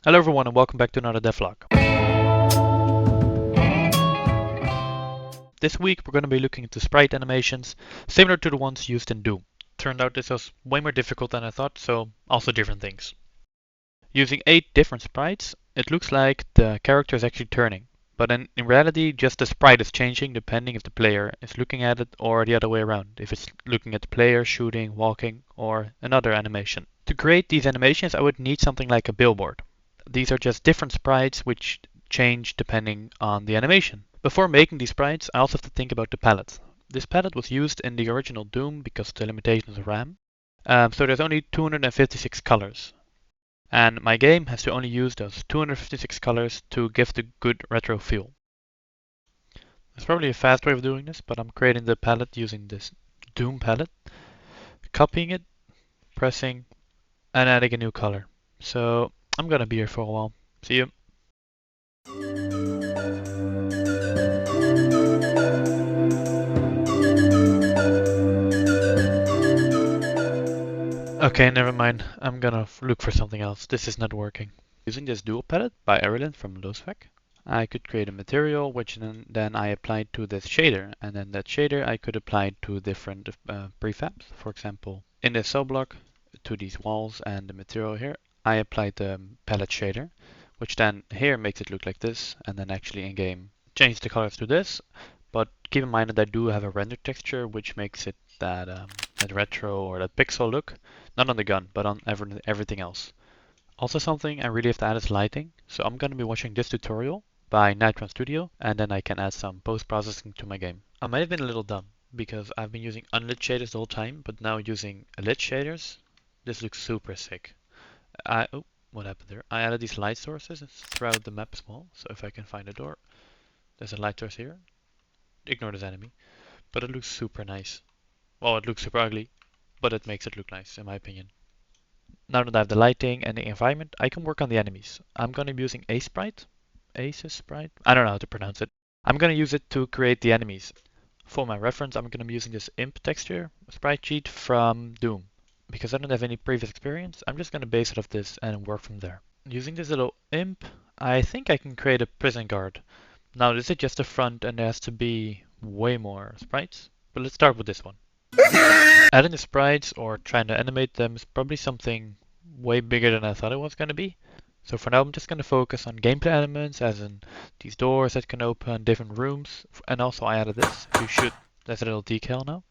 Hello everyone and welcome back to another devlog. This week we're going to be looking into sprite animations similar to the ones used in Doom. Turned out this was way more difficult than I thought, so also different things. Using 8 different sprites, it looks like the character is actually turning. But in reality, just the sprite is changing depending if the player is looking at it or the other way around. If it's looking at the player, shooting, walking, or another animation. To create these animations, I would need something like a billboard. These are just different sprites which change depending on the animation. Before making these sprites, I also have to think about the palette. This palette was used in the original Doom because of the limitations of RAM. So there's only 256 colors. And my game has to only use those 256 colors to give the good retro feel. There's probably a fast way of doing this, but I'm creating the palette using this Doom palette, copying it, pressing, and adding a new color. So I'm gonna be here for a while. See you. Okay, never mind. I'm gonna look for something else. This is not working. Using this dual palette by Erilyn from Losvec, I could create a material which then I applied to this shader, and then that shader I could apply to different prefabs. For example, in this cell block to these walls and the material here, I applied the palette shader, which then here makes it look like this, and then actually in game change the colors to this. But keep in mind that I do have a render texture which makes it that retro or that pixel look, not on the gun, but on everything else. Also something I really have to add is lighting. So I'm going to be watching this tutorial by Nitron Studio, and then I can add some post-processing to my game. I might have been a little dumb, because I've been using unlit shaders the whole time, but now using lit shaders, this looks super sick. Oh, what happened there? I added these light sources throughout the map as well, so if I can find a door, there's a light source here. Ignore this enemy, but it looks super nice. Well, it looks super ugly, but it makes it look nice, in my opinion. Now that I have the lighting and the environment, I can work on the enemies. I'm going to be using Aces sprite. I don't know how to pronounce it. I'm going to use it to create the enemies. For my reference, I'm going to be using this imp texture sprite sheet from Doom. Because I don't have any previous experience, I'm just going to base it off this and work from there. Using this little imp, I think I can create a prison guard. Now this is just the front and there has to be way more sprites, but let's start with this one. Adding the sprites or trying to animate them is probably something way bigger than I thought it was going to be. So for now I'm just going to focus on gameplay elements as in these doors that can open different rooms, and also I added this. You should, there's a little decal now.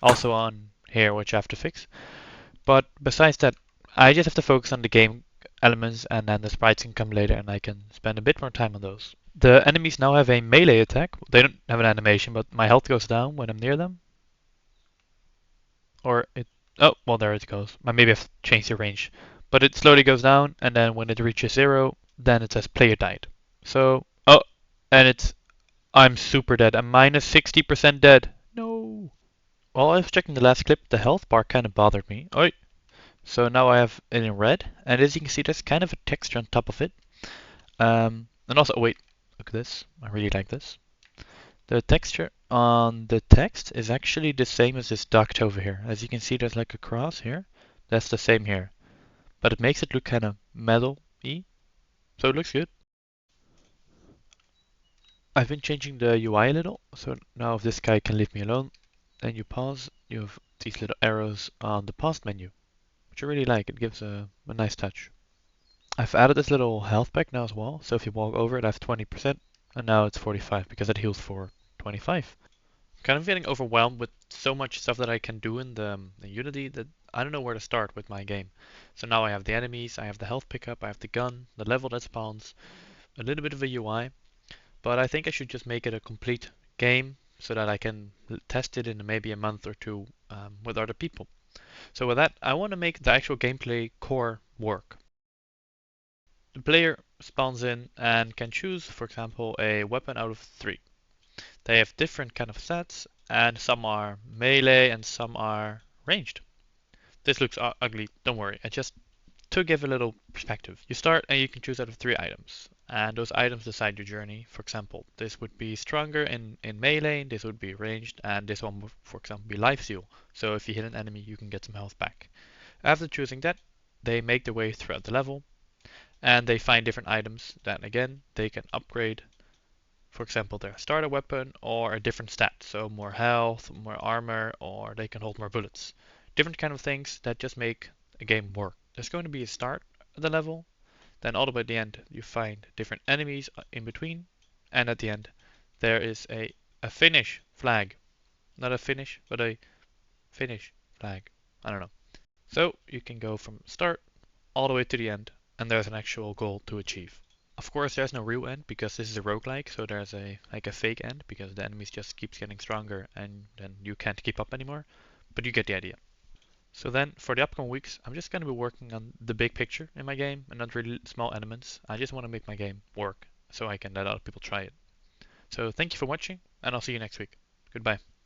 Also on here which I have to fix. But besides that, I just have to focus on the game elements and then the sprites can come later and I can spend a bit more time on those. The enemies now have a melee attack. They don't have an animation, but my health goes down when I'm near them. Or it, oh, well there it goes. Maybe I've changed the range. But it slowly goes down, and then when it reaches 0, then it says player died. So, oh, and I'm super dead. I'm minus 60% dead. No. While I was checking the last clip, the health bar kind of bothered me. Oi. So now I have it in red, and as you can see, there's kind of a texture on top of it. And also, wait, look at this. I really like this. The texture on the text is actually the same as this duct over here. As you can see, there's like a cross here. That's the same here. But it makes it look kind of metal-y. So it looks good. I've been changing the UI a little. So now if this guy can leave me alone, and you pause, you have these little arrows on the pause menu, which I really like. It gives a nice touch. I've added this little health pack now as well. So if you walk over it, I have 20%. And now it's 45 because it heals for 25. Kind of getting overwhelmed with so much stuff that I can do in the Unity that I don't know where to start with my game. So now I have the enemies, I have the health pickup, I have the gun, the level that spawns, a little bit of a UI, but I think I should just make it a complete game so that I can test it in maybe a month or two with other people. So with that, I want to make the actual gameplay core work. The player spawns in and can choose, for example, a weapon out of 3. They have different kind of stats, and some are melee and some are ranged. This looks ugly, don't worry. I just to give a little perspective. You start and you can choose out of 3 items, and those items decide your journey. For example, this would be stronger in melee, this would be ranged, and this one would, for example, be life steal. So if you hit an enemy, you can get some health back. After choosing that, they make their way throughout the level, and they find different items that again they can upgrade. For example, their starter weapon or a different stat, so more health, more armor, or they can hold more bullets. Different kind of things that just make a game work. There's going to be a start of the level, then all the way at the end you find different enemies in between, and at the end there is a finish flag. Not a finish, but a finish flag. I don't know. So you can go from start all the way to the end, and there's an actual goal to achieve. Of course, there's no real end because this is a roguelike, so there's a fake end because the enemies just keeps getting stronger and then you can't keep up anymore. But you get the idea. So then, for the upcoming weeks, I'm just going to be working on the big picture in my game and not really small elements. I just want to make my game work so I can let other people try it. So thank you for watching, and I'll see you next week. Goodbye.